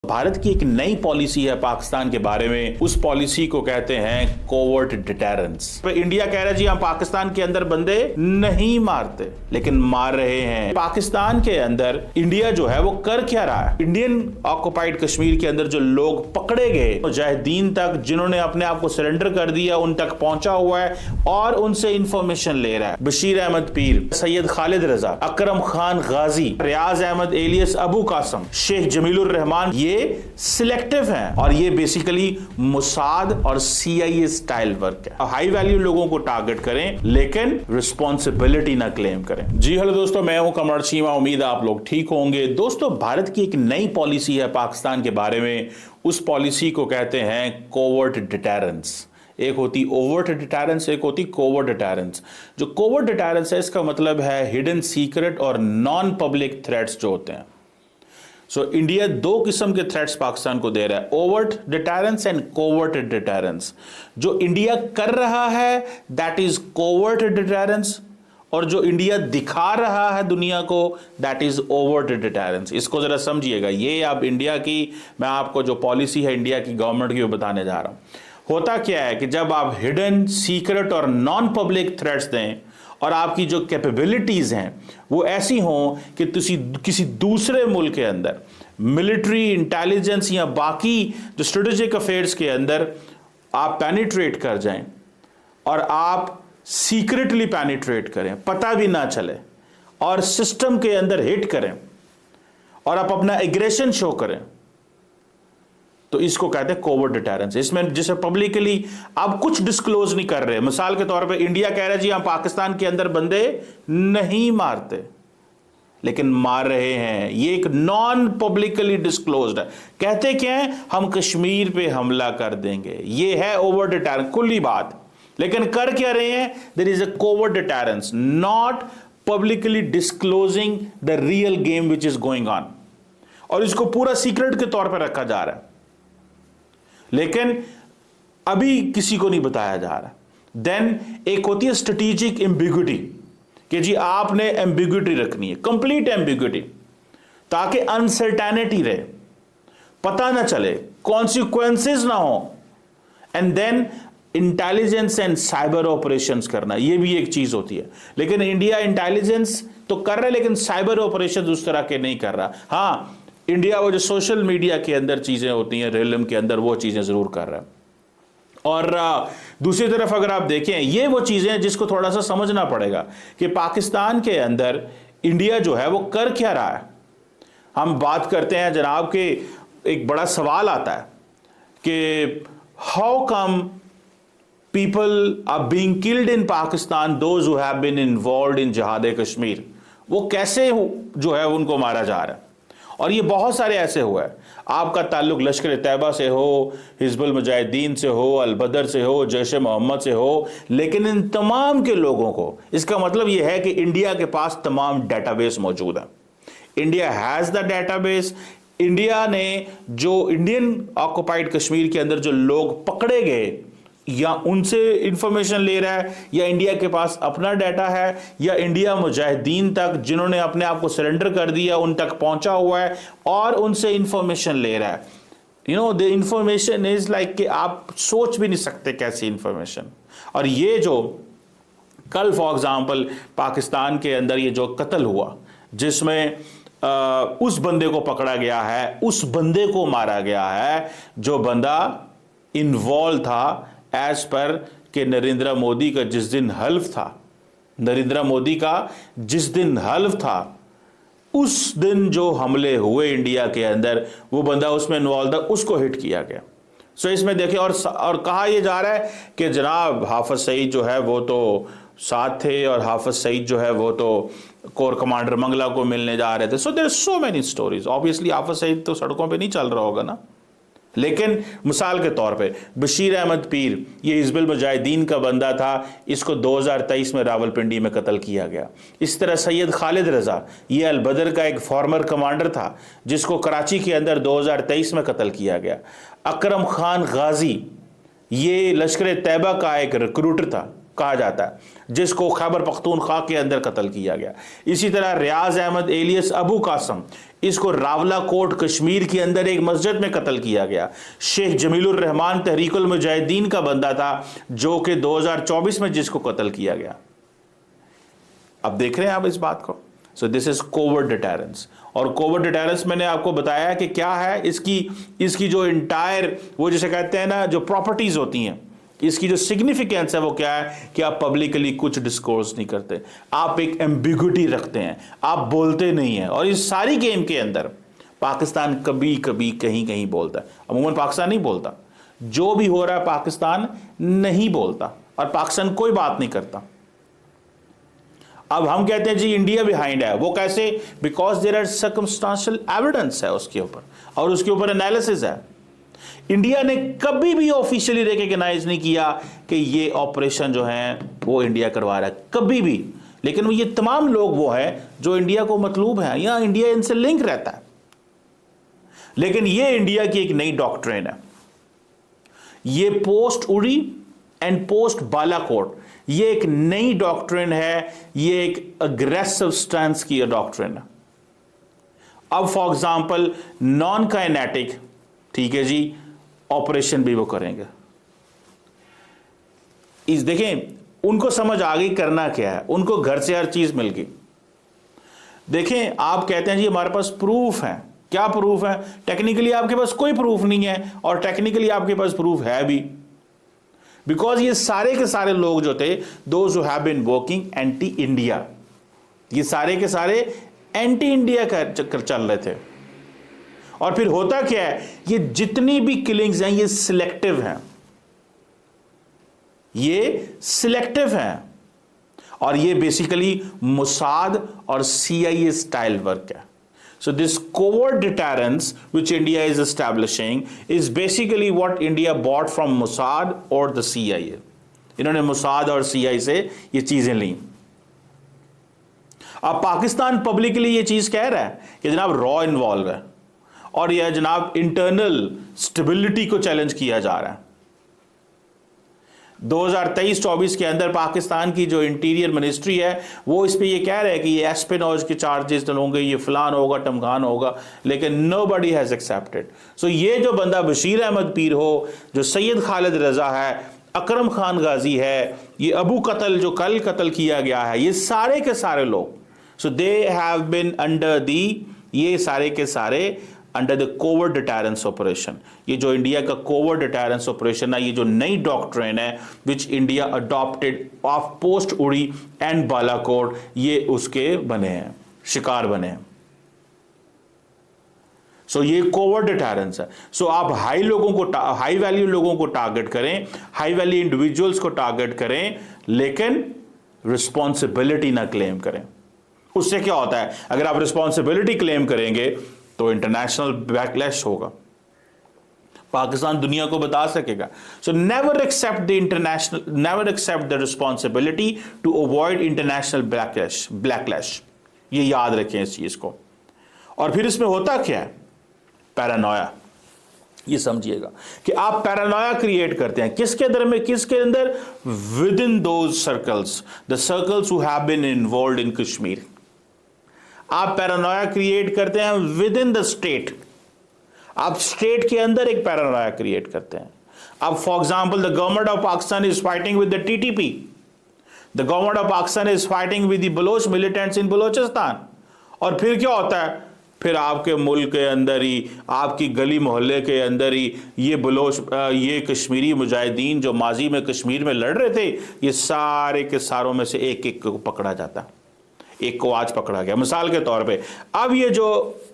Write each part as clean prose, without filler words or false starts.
भारत की एक नई पॉलिसी है पाकिस्तान के बारे में। उस पॉलिसी को कहते हैं कोवर्ट डिटेरेंस। इंडिया कह रहा है जी हम पाकिस्तान के अंदर बंदे नहीं मारते, लेकिन मार रहे हैं। पाकिस्तान के अंदर इंडिया जो है वो कर क्या रहा है? इंडियन ऑक्युपाइड कश्मीर के अंदर जो लोग पकड़े गए, मुजाहिदीन तक जिन्होंने अपने आप को सरेंडर कर दिया, उन तक पहुंचा हुआ है और उनसे इंफॉर्मेशन ले रहा है। बशीर अहमद पीर, सैयद खालिद रजा, अकरम खान गाजी, रियाज अहमद एलियस अबू कासम, शेख जमीलुर रहमान, ये सिलेक्टिव हैं और ये बेसिकली मुसाद और सीआईए स्टाइल वर्क है। हाई वैल्यू लोगों को टारगेट करें लेकिन रिस्पॉन्सिबिलिटी ना क्लेम करें। जी हेलो दोस्तों, मैं हूं कमर चीमा, उम्मीद है आप लोग ठीक होंगे। दोस्तों, भारत की एक नई पॉलिसी है पाकिस्तान के बारे में। उस पॉलिसी को कहते हैं कोवर्ट डिटेरेंस। एक होती ओवर्ट डिटेरेंस, एक होती कोवर्ट डिटेरेंस। जो कोवर्ट डिटेरेंस है इसका मतलब है हिडन सीक्रेट और नॉन पब्लिक थ्रेट्स जो होते हैं। सो इंडिया दो किस्म के थ्रेट्स पाकिस्तान को दे रहा है, overt deterrence and covert deterrence. जो इंडिया कर रहा है दैट इज कोवर्ट डिटेरेंस, और जो इंडिया दिखा रहा है दुनिया को दैट इज ओवर्ट डिटेरेंस। इसको जरा समझिएगा। ये अब इंडिया की, मैं आपको जो पॉलिसी है इंडिया की गवर्नमेंट की वो बताने जा रहा हूं। होता क्या है कि जब आप हिडन सीक्रेट और नॉन पब्लिक थ्रेट्स दें और आपकी जो कैपेबिलिटीज हैं वो ऐसी हों कि किसी दूसरे मुल्क के अंदर मिलिट्री इंटेलिजेंस या बाकी जो स्ट्रेटेजिक अफेयर्स के अंदर आप पेनिट्रेट कर जाएं और आप सीक्रेटली पेनिट्रेट करें, पता भी ना चले, और सिस्टम के अंदर हिट करें और आप अपना एग्रेशन शो करें, तो इसको कहते हैं कोवर्ट डिटेरेंस। इसमें जिसे पब्लिकली आप कुछ डिस्क्लोज नहीं कर रहे। मिसाल के तौर पे इंडिया कह रहा है जी हम पाकिस्तान के अंदर बंदे नहीं मारते, लेकिन मार रहे हैं। ये एक नॉन पब्लिकली डिस्क्लोज्ड है। कहते क्या है? हम कश्मीर पे हमला कर देंगे। ये है ओवर डिटेरेंस, खुली बात। लेकिन कर क्या रहे हैं? There is a covert deterrence, not publicly disclosing the real game which is going on, और इसको पूरा सीक्रेट के तौर पर रखा जा रहा है, लेकिन अभी किसी को नहीं बताया जा रहा। देन एक होती है स्ट्रेटेजिक एम्बिग्यूटी, कि जी आपने एम्बिग्यूटी रखनी है, कंप्लीट एम्बिग्यूटी, ताकि अनसर्टेनिटी रहे, पता ना चले, कॉन्सिक्वेंसेस ना हो। And then intelligence and cyber operations करना, ये भी एक चीज होती है। लेकिन इंडिया इंटेलिजेंस तो कर रहा है लेकिन साइबर ऑपरेशंस उस तरह के नहीं कर रहा। हां, इंडिया वो जो सोशल मीडिया के अंदर चीजें होती हैं, रियलम के अंदर, वो चीजें जरूर कर रहा है। और दूसरी तरफ अगर आप देखें, ये वो चीजें हैं जिसको थोड़ा सा समझना पड़ेगा कि पाकिस्तान के अंदर इंडिया जो है वो कर क्या रहा है। हम बात करते हैं जनाब के, एक बड़ा सवाल आता है कि how come people are being killed in Pakistan those who have been involved in jihad Kashmir. वो कैसे जो है उनको मारा जा रहा है। और ये बहुत सारे ऐसे हुआ है। आपका ताल्लुक लश्कर तैयबा से हो, हिजबुल मुजाहिदीन से हो, अल बदर से हो, जैश मोहम्मद से हो, लेकिन इन तमाम के लोगों को, इसका मतलब ये है कि इंडिया के पास तमाम डेटाबेस मौजूद है। India has the database. India ने जो इंडियन ऑक्युपाइड कश्मीर के अंदर जो लोग पकड़े गए, या उनसे इंफॉर्मेशन ले रहा है, या इंडिया के पास अपना डाटा है, या इंडिया मुजाहिदीन तक जिन्होंने अपने आप को सरेंडर कर दिया उन तक पहुंचा हुआ है और उनसे इंफॉर्मेशन ले रहा है। You know, the information is like कि आप सोच भी नहीं सकते कैसी इंफॉर्मेशन। और ये जो कल फॉर एग्जांपल पाकिस्तान के अंदर ये जो कत्ल हुआ, जिसमें उस बंदे को पकड़ा गया है, उस बंदे को मारा गया है जो बंदा इन्वॉल्व था एज पर कि नरेंद्र मोदी का जिस दिन हल्फ था, नरेंद्र मोदी का जिस दिन हल्फ था, उस दिन जो हमले हुए इंडिया के अंदर, वो बंदा उसमें इन्वॉल्व था, उसको हिट किया गया। सो इसमें देखिए, और कहा यह जा रहा है कि जनाब हाफिज सईद जो है वो तो साथ थे, और हाफिज सईद जो है वो तो कोर कमांडर मंगला को मिलने जा रहे थे। So there are so many stories. Obviously Hafiz Saeed तो सड़कों पे नहीं चल रहा होगा ना, लेकिन मिसाल के तौर पे बशीर अहमद पीर, ये हिजबुल मुजाहिदीन का बंदा था, इसको 2023 में रावलपिंडी में कत्ल किया गया। इस तरह सैयद खालिद रजा, ये अल बदर का एक फॉर्मर कमांडर था जिसको कराची के अंदर 2023 में कत्ल किया गया। अकरम खान गाजी, ये लश्कर तैयबा का एक रिक्रूटर था, कहा जाता है, जिसको खैबर पख्तूनख्वा के अंदर कत्ल किया गया। इसी तरह रियाज अहमद एलियस अबू कासम, इसको रावलाकोट कश्मीर के अंदर एक मस्जिद में कत्ल किया गया। शेख जमीलुर रहमान तहरीकुल मुजाहिदीन का बंदा था, जो कि 2024 में जिसको कत्ल किया गया। अब देख रहे हैं आप इस बात को। सो दिस इज कोवर्ट डिटेरेंस। और कोवर्ट डिटेरेंस मैंने आपको बताया कि क्या है, इसकी जो इंटायर, वो जिसे कहते हैं ना, जो प्रॉपर्टीज होती हैं, इसकी जो सिग्निफिकेंस है वो क्या है कि आप पब्लिकली कुछ डिस्कोर्स नहीं करते, आप एक एम्बिग्युइटी रखते हैं, आप बोलते नहीं हैं। और इस सारी गेम के अंदर पाकिस्तान कभी कभी कहीं कहीं बोलता है, अमूमन पाकिस्तान नहीं बोलता। जो भी हो रहा है पाकिस्तान नहीं बोलता, और पाकिस्तान कोई बात नहीं करता। अब हम कहते हैं जी इंडिया बिहाइंड है, वो कैसे? Because there are circumstantial evidence है उसके ऊपर, और उसके ऊपर एनालिसिस है। इंडिया ने कभी भी ऑफिशियली रिकॉग्नाइज नहीं किया कि ये ऑपरेशन जो है वो इंडिया करवा रहा है, कभी भी। लेकिन ये तमाम लोग वो है जो इंडिया को मतलूब है, या इंडिया इनसे लिंक रहता है। लेकिन ये इंडिया की एक नई डॉक्ट्रिन है, ये पोस्ट उड़ी एंड पोस्ट बालाकोट, ये एक नई डॉक्ट्रिन है, ये एक अग्रेसिव स्टैंस की डॉक्ट्रिन है। अब फॉर एग्जांपल नॉन काइनेटिक, ठीक है जी, ऑपरेशन भी वो करेंगे। इस देखें, उनको समझ आ गई करना क्या है, उनको घर से हर चीज मिल गई। देखें, आप कहते हैं जी हमारे पास प्रूफ है, क्या प्रूफ है? टेक्निकली आपके पास कोई प्रूफ नहीं है, और टेक्निकली आपके पास प्रूफ है भी, बिकॉज ये सारे के सारे लोग जो थे, those who have been working anti India, ये सारे के सारे एंटी इंडिया का चक्कर चल रहे थे। और फिर होता क्या है, ये जितनी भी किलिंग्स हैं ये सिलेक्टिव हैं, ये सिलेक्टिव हैं, और ये बेसिकली मोसाद और CIA स्टाइल वर्क है। So this covert deterrence which India is establishing is basically what India bought from Mossad or the CIA. इन्होंने मोसाद और CIA से ये चीजें ली। अब पाकिस्तान पब्लिकली ये चीज कह रहा है कि जनाब रॉ इन्वॉल्व है, और यह जनाब इंटरनल स्टेबिलिटी को चैलेंज किया जा रहा है। 2023-24 के अंदर पाकिस्तान की जो इंटीरियर मिनिस्ट्री है वो इस पे ये कह रहे हैं कि ये एस्पिनोज के चार्जेस होंगे, ये फलान होगा, टमखान होगा, लेकिन नोबडी हैज एक्सेप्टेड। सो ये जो बंदा बशीर अहमद पीर हो, जो सैयद खालिद रजा है, अकरम खान गाजी है, ये अबू कत्ल जो कल कत्ल किया गया है, ये सारे के सारे लोग, so they have been under the, ये सारे के सारे under the covert deterrence operation. ये जो इंडिया का कोवर्ट डिटेरेंस ऑपरेशन है, ये जो नई डॉक्ट्रिन है which India adopted of post उड़ी एंड बालाकोट, ये उसके बने हैं, शिकार बने हैं। सो ये कोवर्ट डिटेरेंस है। सो आप हाई लोगों को, हाई वैल्यू लोगों को टारगेट करें, हाई वैल्यू इंडिविजुअल्स को टारगेट करें, लेकिन रिस्पॉन्सिबिलिटी ना क्लेम करें। उससे क्या होता है, अगर आप रिस्पॉन्सिबिलिटी क्लेम करेंगे तो इंटरनेशनल बैकलैश होगा, पाकिस्तान दुनिया को बता सकेगा। So never accept the international, never accept the responsibility to avoid international backlash. ये याद रखें इस चीज को। और फिर इसमें होता क्या है, पैरानोया। ये समझिएगा कि आप पैरानोया क्रिएट करते हैं किसके अंदर में, किसके अंदर? Within those circles, the circles who have been involved in Kashmir. आप पैरानोया क्रिएट करते हैं विद इन द स्टेट, आप स्टेट के अंदर एक पैरानोया क्रिएट करते हैं। अब for example the government of Pakistan is fighting with the TTP, the government of Pakistan is fighting with the Baloch militants in Balochistan. और फिर क्या होता है, फिर आपके मुल्क के अंदर ही, आपकी गली मोहल्ले के अंदर ही ये बलोच, ये कश्मीरी मुजाहिदीन जो माजी में कश्मीर में लड़ रहे थे, ये सारे के सारों में से एक एक को पकड़ा जाता, एक को आज पकड़ा गया। मिसाल के तौर पे अब ये जो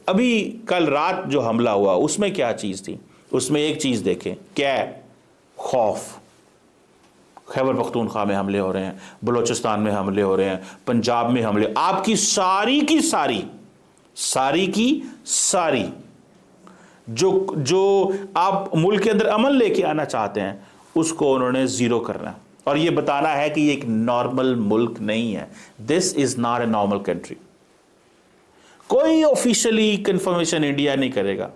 अभी कल रात जो हमला हुआ उसमें क्या चीज थी, उसमें एक चीज देखें, क्या है? खौफ। खैबर पख्तूनख्वा में हमले हो रहे हैं, बलोचिस्तान में हमले हो रहे हैं, पंजाब में हमले, आपकी सारी की सारी जो आप मुल्क के अंदर अमन लेके आना चाहते हैं उसको उन्होंने जीरो करना है, और ये बताना है कि ये एक नॉर्मल मुल्क नहीं है। This is not a normal country. कोई ऑफिशियली कंफर्मेशन इंडिया नहीं करेगा।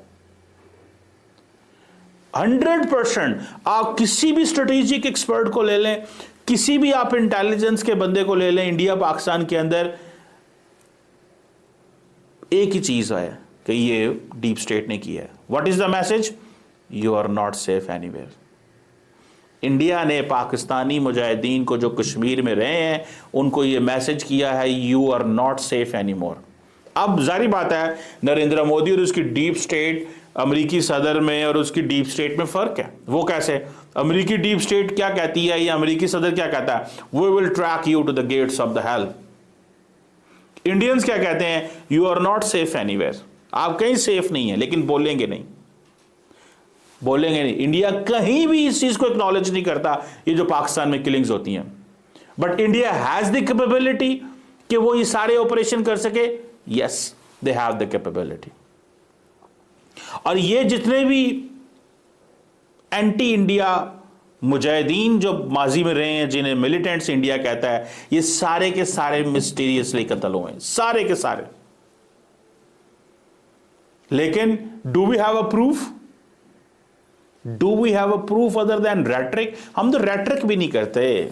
100% आप किसी भी स्ट्रेटेजिक एक्सपर्ट को ले लें, किसी भी आप इंटेलिजेंस के बंदे को ले लें इंडिया पाकिस्तान के अंदर, एक ही चीज है कि ये डीप स्टेट ने किया है। What is the message? You are not safe anywhere. India ने पाकिस्तानी मुजाहिदीन को जो कश्मीर में रहे हैं उनको ये मैसेज किया है, you are not safe any more. अब जारी बात है नरेंद्र मोदी और उसकी डीप स्टेट, अमेरिकी सदर में और उसकी डीप स्टेट में फर्क है। वो कैसे? अमेरिकी डीप स्टेट क्या कहती है या अमेरिकी सदर क्या कहता है? We will track you to the gates of the hell. Indians क्या कहते हैं? You are not safe anywhere. आप कहीं सेफ नहीं है, लेकिन बोलेंगे नहीं, बोलेंगे नहीं। इंडिया कहीं भी इस चीज को एक्नॉलेज नहीं करता, ये जो पाकिस्तान में किलिंग्स होती हैं। But India has the capability कि वो ये सारे ऑपरेशन कर सके। Yes, they have the capability. और ये जितने भी एंटी इंडिया मुजाहिदीन जो माजी में रहे हैं, जिन्हें मिलिटेंट्स इंडिया कहता है, ये सारे के सारे मिस्टीरियसली कत्ल हुए, सारे के सारे। लेकिन do we have a proof? Do we have a proof other than rhetoric? हम तो रेट्रिक भी नहीं करते,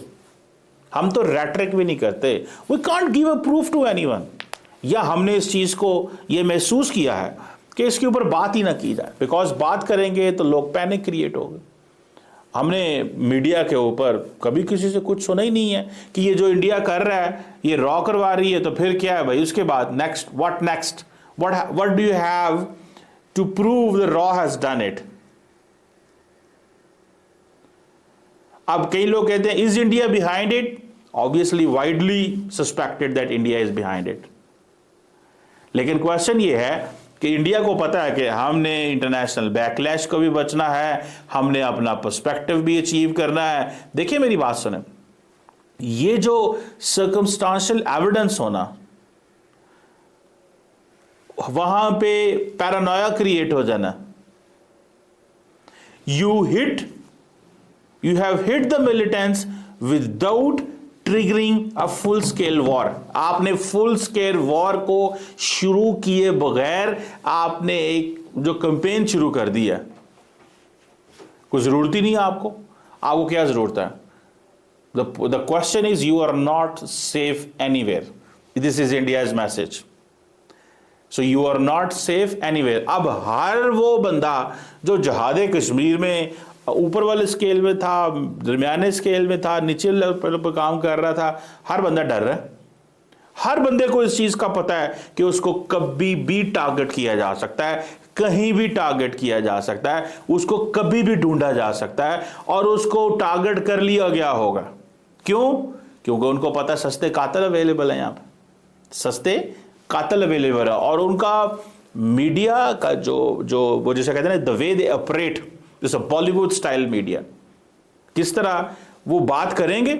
हम तो रेट्रिक भी नहीं करते। We can't give a proof to anyone. या हमने इस चीज को ये महसूस किया है कि इसके ऊपर बात ही ना की जाए, बिकॉज बात करेंगे तो लोग पैनिक क्रिएट होगा। हमने मीडिया के ऊपर कभी किसी से कुछ सुना ही नहीं है कि ये जो इंडिया कर रहा है ये रॉ करवा रही है, तो फिर क्या है भाई उसके बाद? Next next what do you have to prove the रॉ हैज डन इट? अब कई लोग कहते हैं is India behind it? Obviously widely suspected that India is behind it. लेकिन क्वेश्चन ये है कि इंडिया को पता है कि हमने इंटरनेशनल बैकलैश को भी बचना है, हमने अपना पर्सपेक्टिव भी अचीव करना है। देखिए मेरी बात सुने, ये जो सर्कमस्टांशियल एविडेंस होना, वहां पे पैरानोया क्रिएट हो जाना, you have hit the militants without triggering a full scale war. आपने फुल स्केल वॉर को शुरू किए बगैर आपने एक जो कैंपेन शुरू कर दिया, कोई जरूरत ही नहीं है आपको क्या जरूरत है? The question is you are not safe anywhere. This is India's message. So you are not safe anywhere. अब हर वो बंदा जो जहाद कश्मीर में ऊपर वाले स्केल में था, दरमियाने स्केल में था, नीचे लेवल पर काम कर रहा था, हर बंदा डर रहा है। हर बंदे को इस चीज का पता है कि उसको कभी भी टारगेट किया जा सकता है, कहीं भी टारगेट किया जा सकता है, उसको कभी भी ढूंढा जा सकता है और उसको टारगेट कर लिया गया होगा। क्यों? क्योंकि उनको पता है सस्ते कातिल अवेलेबल है, यहां पर सस्ते कातिल अवेलेबल है। और उनका मीडिया का जो वो जैसे कहते हैं द वे दे ऑपरेट, जैसे बॉलीवुड स्टाइल मीडिया, किस तरह वो बात करेंगे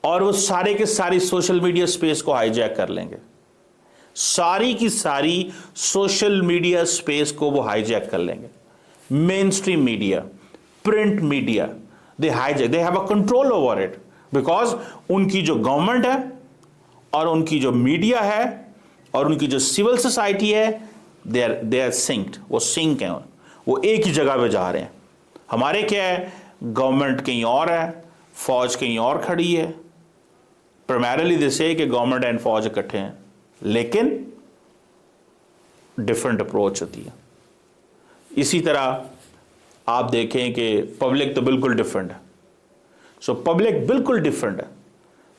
और वो सारे के सारी सोशल मीडिया स्पेस को हाईजैक कर लेंगे। सारी की सारी सोशल मीडिया स्पेस को वो हाईजैक कर लेंगे। Main stream media, print media, they hijack, they have a control over it, because उनकी जो गवर्नमेंट है और उनकी जो मीडिया है और उनकी जो सिविल सोसाइटी है, दे आर सिंक्ड, वो सिंक है, वो एक ही जगह पे जा रहे हैं। हमारे क्या है, गवर्नमेंट कहीं और है, फौज कहीं और खड़ी है। प्राइमरीली जैसे कि गवर्नमेंट एंड फौज इकट्ठे हैं, लेकिन डिफरेंट अप्रोच होती है। इसी तरह आप देखें कि पब्लिक तो बिल्कुल डिफरेंट है। सो पब्लिक बिल्कुल डिफरेंट है।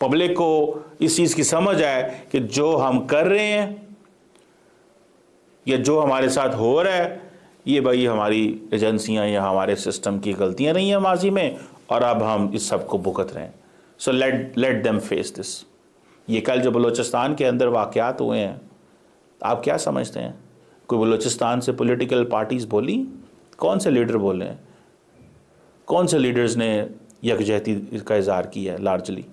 पब्लिक को इस चीज की समझ है कि जो हम कर रहे हैं या जो हमारे साथ हो रहा है, ये भाई हमारी एजेंसियां या हमारे सिस्टम की गलतियां नहीं है माजी में, और अब हम इस सब को भुगत रहे हैं। So let them face this. ये कल जो बलूचिस्तान के अंदर वाकयात हुए हैं, आप क्या समझते हैं? कोई बलूचिस्तान से पॉलिटिकल पार्टीज बोली? कौन से लीडर बोले हैं? कौन से लीडर्स ने यकजहती का इजहार किया है? लार्जली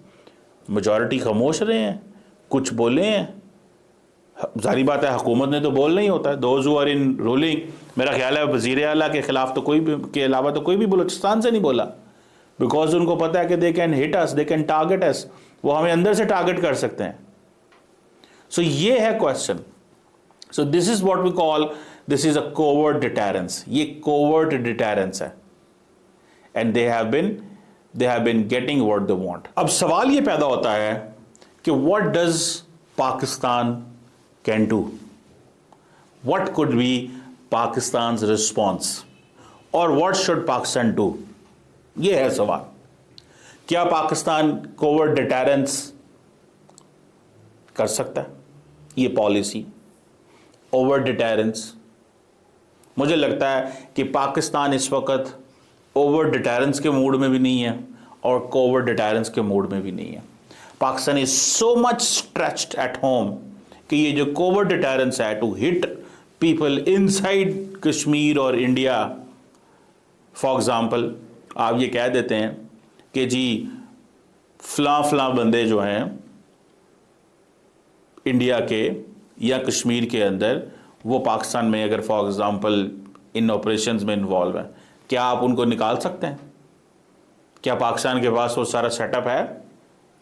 मेजॉरिटी खामोश रहे हैं, कुछ बोले हैं। जारी बात है हुकूमत ने तो बोलना ही होता है। Those who are in ruling, मेरा ख्याल है वज़ीर आला के खिलाफ तो कोई भी के अलावा तो कोई भी बलूचिस्तान से नहीं बोला, बिकॉज उनको पता है कि they can hit us, they can target us, वो हमें अंदर से टारगेट कर सकते हैं। सो ये है question. So this is what we call, this is a covert deterrence. ये कोवर्ट डिटेरेंस है, and they have been they have been getting what they want. अब सवाल ये पैदा होता है कि what does Pakistan can do? What could be Pakistan's response? और what should Pakistan do? ये है सवाल. क्या पाकिस्तान कोवर्ट डिटेरेंस कर सकता है? ये पॉलिसी ओवर डिटेरेंस, मुझे लगता है कि पाकिस्तान इस वक्त ओवर डिटेरेंस के मूड में भी नहीं है और कोवर डिटेरेंस के मूड में भी नहीं है. Pakistan is so much stretched at home कि ये जो कोवर डिटेरेंस है to hit people inside Kashmir और इंडिया. फॉर एग्जाम्पल आप ये कह देते हैं कि जी फला बंदे जो हैं इंडिया के या कश्मीर के अंदर, वो पाकिस्तान में अगर फॉर एग्जांपल इन ऑपरेशंस में इन्वॉल्व हैं, क्या आप उनको निकाल सकते हैं? क्या पाकिस्तान के पास वो सारा सेटअप है?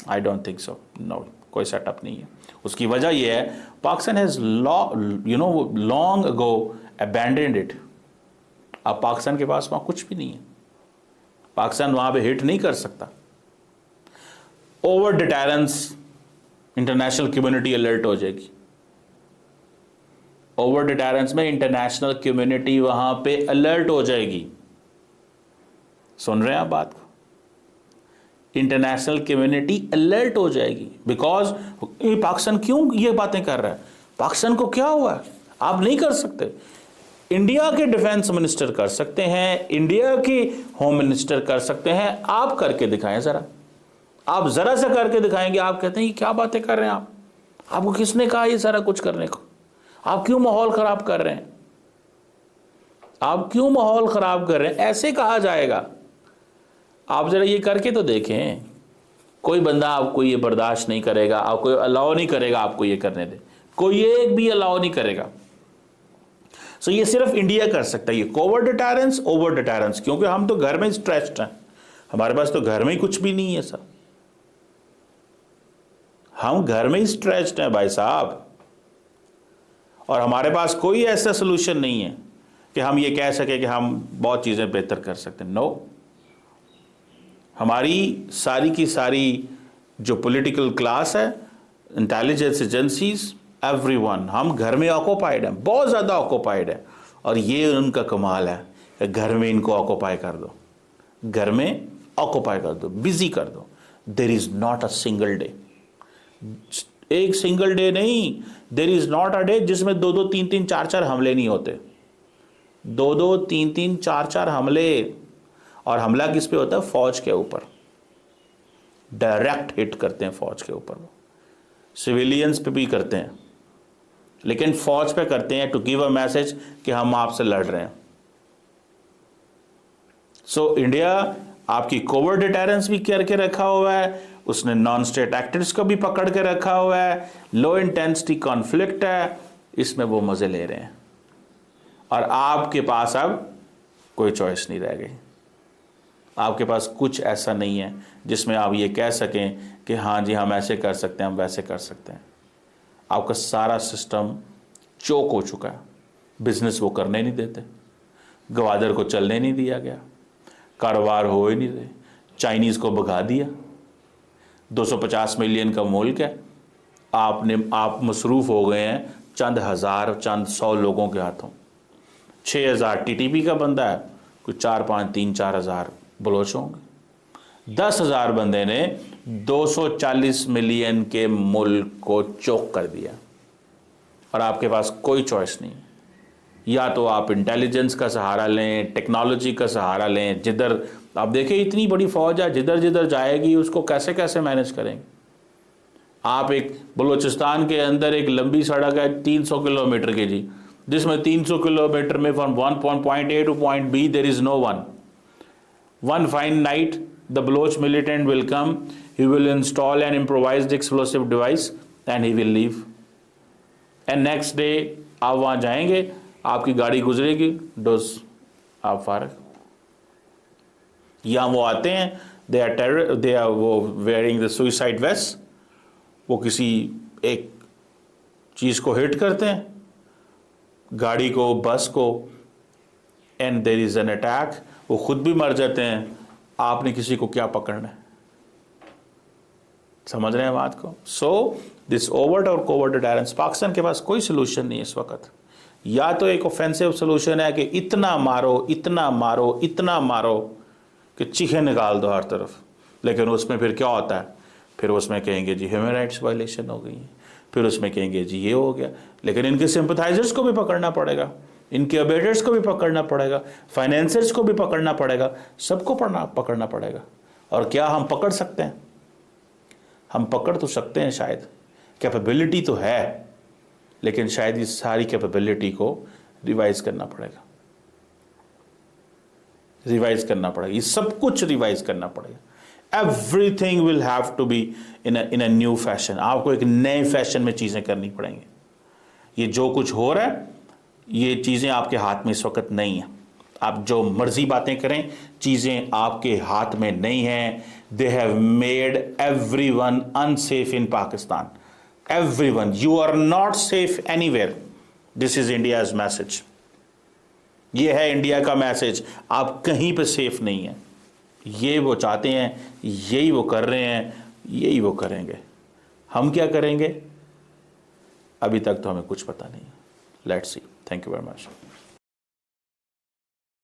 I don't think so. No, कोई सेटअप नहीं है. उसकी वजह यह है Pakistan has long ago abandoned it. अब पाकिस्तान के पास वहां कुछ भी नहीं है. पाकिस्तान वहां पे हिट नहीं कर सकता. Over deterrence, international community alert हो जाएगी. ओवर डिटेरेंस में इंटरनेशनल कम्युनिटी वहां पे अलर्ट हो जाएगी. सुन रहे हैं आप बात को? इंटरनेशनल कम्युनिटी अलर्ट हो जाएगी. बिकॉज पाकिस्तान क्यों ये बातें कर रहा है? पाकिस्तान को क्या हुआ? आप नहीं कर सकते. इंडिया के डिफेंस मिनिस्टर कर सकते हैं, इंडिया के होम मिनिस्टर कर सकते हैं. आप करके दिखाएं जरा. आप जरा सा करके दिखाएंगे, आप कहते हैं ये क्या बातें कर रहे हैं आप? आपको किसने कहा ये सारा कुछ करने को? आप क्यों माहौल खराब कर रहे हैं? आप क्यों माहौल खराब कर रहे हैं? ऐसे कहा जाएगा. आप जरा ये करके तो देखें. कोई बंदा आपको ये बर्दाश्त नहीं करेगा, आपको अलाउ नहीं करेगा आपको ये करने दे. कोई एक भी अलाउ नहीं करेगा. सो ये सिर्फ इंडिया कर सकता है ये कोवर्ट डिटेरेंस, ओवर डिटेरेंस. क्योंकि हम तो घर में स्ट्रेस्ड हैं. हमारे पास तो घर में ही कुछ भी नहीं है सर. हम घर में ही स्ट्रेस्ड हैं भाई साहब. और हमारे पास कोई ऐसा सोल्यूशन नहीं है कि हम ये कह सके कि हम बहुत चीज़ें बेहतर कर सकते हैं. नो. हमारी सारी की सारी जो पॉलिटिकल क्लास है, इंटेलिजेंस एजेंसीज, एवरीवन, हम घर में ऑक्यूपाइड हैं, बहुत ज़्यादा ऑक्यूपाइड है. और ये उनका कमाल है कि घर में इनको ऑक्यूपाई कर दो, घर में ऑक्यूपाई कर दो, बिजी कर दो. There is not a single day, एक सिंगल डे नहीं, there is not a day जिसमें 2-2, 3-3, 4-4 हमले नहीं होते. 2-2, 3-3, 4-4 हमले. और हमला किस पे होता है? फौज के ऊपर. डायरेक्ट हिट करते हैं फौज के ऊपर. सिविलियंस पे भी करते हैं, लेकिन फौज पे करते हैं टू गिव अ मैसेज कि हम आपसे लड़ रहे हैं. सो इंडिया आपकी कोवर्ट डिटेरेंस भी करके रखा हुआ है, उसने नॉन स्टेट एक्टर्स को भी पकड़ के रखा हुआ है, लो इंटेंसिटी कॉन्फ्लिक्ट है, इसमें वो मजे ले रहे हैं. और आपके पास अब कोई चॉइस नहीं रह गई. आपके पास कुछ ऐसा नहीं है जिसमें आप ये कह सकें कि हाँ जी हम ऐसे कर सकते हैं, हम वैसे कर सकते हैं. आपका सारा सिस्टम चोक हो चुका है. बिजनेस वो करने नहीं देते, गवादर को चलने नहीं दिया गया, कारोबार हो ही नहीं रहे. चाइनीज़ को भगा दिया. 250 मिलियन का मुल्क है, आप मसरूफ़ हो गए हैं चंद हज़ार, चंद 100 लोगों के हाथों. 6000 टीटीपी का बंदा है, कुछ 4-5-3-4 हज़ार बलोच होंगे. 10,000 बंदे ने 240 मिलियन के मुल्क को चोक कर दिया. और आपके पास कोई चॉइस नहीं. या तो आप इंटेलिजेंस का सहारा लें, टेक्नोलॉजी का सहारा लें. जिधर आप देखें इतनी बड़ी फौज है, जिधर जिधर जाएगी उसको कैसे कैसे मैनेज करेंगे. आप एक बलूचिस्तान के अंदर एक लंबी सड़क है 300 किलोमीटर की जी, जिसमें 300 किलोमीटर में from point A to point B there is no one fine night the Baloch militant will come, he will install an improvised explosive device and he will leave. And next day आप वहाँ जाएंगे, आपकी गाड़ी गुजरेगी, dose आप फारग. या वो आते हैं, they are वो wearing the suicide vest, वो किसी एक चीज़ को हिट करते हैं, गाड़ी को, बस को, and there is an attack. वो खुद भी मर जाते हैं, आपने किसी को क्या पकड़ना है? समझ रहे हैं बात को? सो दिस ओवर्ट और कोवर्ट डिटरेंस, पाकिस्तान के पास कोई सोल्यूशन नहीं है इस वक्त। या तो एक ऑफेंसिव सोल्यूशन है कि इतना मारो, इतना मारो, इतना मारो कि चीखें निकाल दो हर तरफ, लेकिन उसमें फिर क्या होता है? फिर उसमें कहेंगे जी ह्यूमन राइट्स वायलेशन हो गई है, फिर उसमें कहेंगे जी ये हो गया। लेकिन इनके सिंपथाइजर्स को भी पकड़ना पड़ेगा, इनके अबेटर्स को भी पकड़ना पड़ेगा, फाइनेंसर्स को भी पकड़ना पड़ेगा, सबको पकड़ना पड़ेगा। और क्या हम पकड़ सकते हैं? हम पकड़ तो सकते हैं शायद, कैपेबिलिटी तो है, लेकिन शायद इस सारी कैपेबिलिटी को रिवाइज करना पड़ेगा, रिवाइज करना पड़ेगा, ये सब कुछ रिवाइज करना पड़ेगा। Everything will have to be in a new fashion. आपको एक नए फैशन में चीज़ें करनी पड़ेंगी। ये जो कुछ हो रहा है, ये चीज़ें आपके हाथ में इस वक्त नहीं है। आप जो मर्जी बातें करें, चीज़ें आपके हाथ में नहीं हैं। They have made everyone unsafe in Pakistan. Everyone, you are not safe anywhere. This is India's message. ये है इंडिया का मैसेज, आप कहीं पे सेफ नहीं है। ये वो चाहते हैं, यही वो कर रहे हैं, यही वो करेंगे। हम क्या करेंगे अभी तक तो हमें कुछ पता नहीं है। Let's see. Thank you very much.